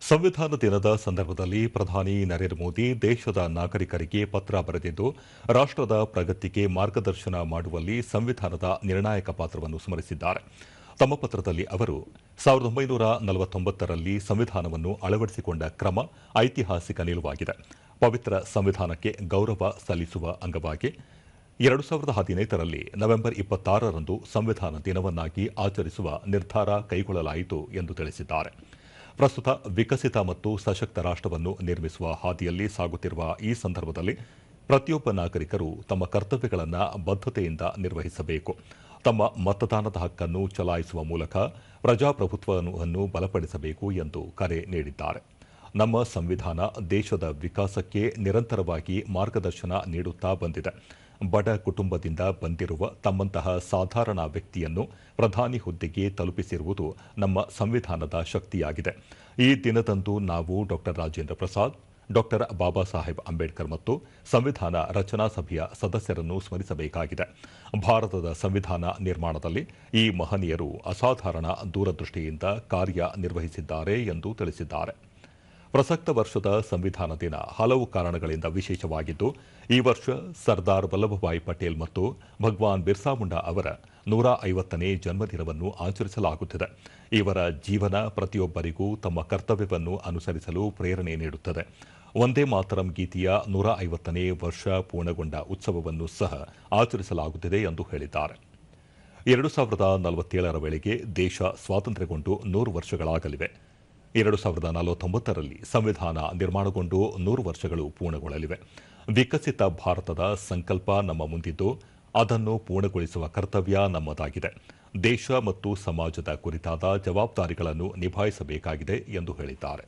ಸಂವಿಧಾನ ದಿನದ ಸಂದರ್ಭದಲ್ಲಿ ಪ್ರಧಾನಿ ನರೇಂದ್ರ ಮೋದಿ ದೇಶದ ನಾಗರಿಕರಿಗೆ ಪತ್ರ ಬರೆದಿದ್ದು ರಾಷ್ಟದ ಪ್ರಗತಿಗೆ ಮಾರ್ಗದರ್ಶನ ಮಾಡುವಲ್ಲಿ ಸಂವಿಧಾನದ ನಿರ್ಣಾಯಕ ಪಾತ್ರವನ್ನು ಸ್ಮರಿಸಿದ್ದಾರೆ. ತಮ್ಮ ಪತ್ರದಲ್ಲಿ ಅವರು 1949ರಲ್ಲಿ ಸಂವಿಧಾನವನ್ನು ಅಳವಡಿಸಿಕೊಂಡ ಕ್ರಮ ಐತಿಹಾಸಿಕ ನಿಲುವಾಗಿದೆ. ಪವಿತ್ರ ಸಂವಿಧಾನಕ್ಕೆ ಗೌರವ ಸಲ್ಲಿಸುವ ಅಂಗವಾಗಿ 2015ರಲ್ಲಿ ನವೆಂಬರ್ 26ರಂದು ಸಂವಿಧಾನ ದಿನವನ್ನಾಗಿ ಆಚರಿಸುವ ನಿರ್ಧಾರ ಕೈಗೊಳ್ಳಲಾಯಿತು ಎಂದು ತಿಳಿಸಿದ್ದಾರೆ. ಪ್ರಸ್ತುತ ವಿಕಸಿತ ಮತ್ತು ಸಶಕ್ತ ರಾಷ್ಟವನ್ನು ನಿರ್ಮಿಸುವ ಹಾದಿಯಲ್ಲಿ ಸಾಗುತ್ತಿರುವ ಈ ಸಂದರ್ಭದಲ್ಲಿ ಪ್ರತಿಯೊಬ್ಬ ನಾಗರಿಕರು ತಮ್ಮ ಕರ್ತವ್ಯಗಳನ್ನು ಬದ್ಧತೆಯಿಂದ ನಿರ್ವಹಿಸಬೇಕು. ತಮ್ಮ ಮತದಾನದ ಹಕ್ಕನ್ನು ಚಲಾಯಿಸುವ ಮೂಲಕ ಪ್ರಜಾಪ್ರಭುತ್ವವನ್ನು ಬಲಪಡಿಸಬೇಕು ಎಂದು ಕರೆ ನೀಡಿದ್ದಾರೆ. ನಮ್ಮ ಸಂವಿಧಾನ ದೇಶದ ವಿಕಾಸಕ್ಕೆ ನಿರಂತರವಾಗಿ ಮಾರ್ಗದರ್ಶನ ನೀಡುತ್ತಾ ಬಂದಿದೆ. ಬಡ ಕುಟುಂಬದಿಂದ ಬಂದಿರುವ ತಮ್ಮಂತಹ ಸಾಧಾರಣ ವ್ಯಕ್ತಿಯನ್ನು ಪ್ರಧಾನಿ ಹುದ್ದೆಗೆ ತಲುಪಿಸಿರುವುದು ನಮ್ಮ ಸಂವಿಧಾನದ ಶಕ್ತಿಯಾಗಿದೆ. ಈ ದಿನದಂದು ನಾವು ಡಾ ರಾಜೇಂದ್ರ ಪ್ರಸಾದ್, ಡಾ ಬಾಬಾ ಸಾಹೇಬ್ ಅಂಬೇಡ್ಕರ್ ಮತ್ತು ಸಂವಿಧಾನ ರಚನಾ ಸಭೆಯ ಸದಸ್ಯರನ್ನು ಸ್ಮರಿಸಬೇಕಾಗಿದೆ. ಭಾರತದ ಸಂವಿಧಾನ ನಿರ್ಮಾಣದಲ್ಲಿ ಈ ಮಹನೀಯರು ಅಸಾಧಾರಣ ದೂರದೃಷ್ಟಿಯಿಂದ ಕಾರ್ಯನಿರ್ವಹಿಸಿದ್ದಾರೆ ಎಂದು ತಿಳಿಸಿದ್ದಾರೆ. ಪ್ರಸಕ್ತ ವರ್ಷದ ಸಂವಿಧಾನ ದಿನ ಹಲವು ಕಾರಣಗಳಿಂದ ವಿಶೇಷವಾಗಿದ್ದು, ಈ ವರ್ಷ ಸರ್ದಾರ್ ವಲ್ಲಭಭಾಯಿ ಪಟೇಲ್ ಮತ್ತು ಭಗವಾನ್ ಬಿರ್ಸಾ ಮುಂಡಾ ಅವರ 150ನೇ ಜನ್ಮದಿನವನ್ನು ಆಚರಿಸಲಾಗುತ್ತಿದೆ. ಇವರ ಜೀವನ ಪ್ರತಿಯೊಬ್ಬರಿಗೂ ತಮ್ಮ ಕರ್ತವ್ಯವನ್ನು ಅನುಸರಿಸಲು ಪ್ರೇರಣೆ ನೀಡುತ್ತದೆ. ವಂದೇ ಮಾತರಂ ಗೀತೆಯ 150ನೇ ವರ್ಷ ಪೂರ್ಣಗೊಂಡ ಉತ್ಸವವನ್ನು ಸಹ ಆಚರಿಸಲಾಗುತ್ತಿದೆ ಎಂದು ಹೇಳಿದ್ದಾರೆ. 2047ರ ವೇಳೆಗೆ ದೇಶ ಸ್ವಾತಂತ್ರ್ಯಗೊಂಡು 100 ವರ್ಷಗಳಾಗಲಿವೆ. 2049ರಲ್ಲಿ ಸಂವಿಧಾನ ನಿರ್ಮಾಣಗೊಂಡು 100 ವರ್ಷಗಳು ಪೂರ್ಣಗೊಳ್ಳಲಿವೆ. ವಿಕಸಿತ ಭಾರತದ ಸಂಕಲ್ಪ ನಮ್ಮ ಮುಂದಿದ್ದು, ಅದನ್ನು ಪೂರ್ಣಗೊಳಿಸುವ ಕರ್ತವ್ಯ ನಮ್ಮದಾಗಿದೆ. ದೇಶ ಮತ್ತು ಸಮಾಜದ ಕುರಿತಾದ ಜವಾಬ್ದಾರಿಗಳನ್ನು ನಿಭಾಯಿಸಬೇಕಾಗಿದೆ ಎಂದು ಹೇಳಿದ್ದಾರೆ.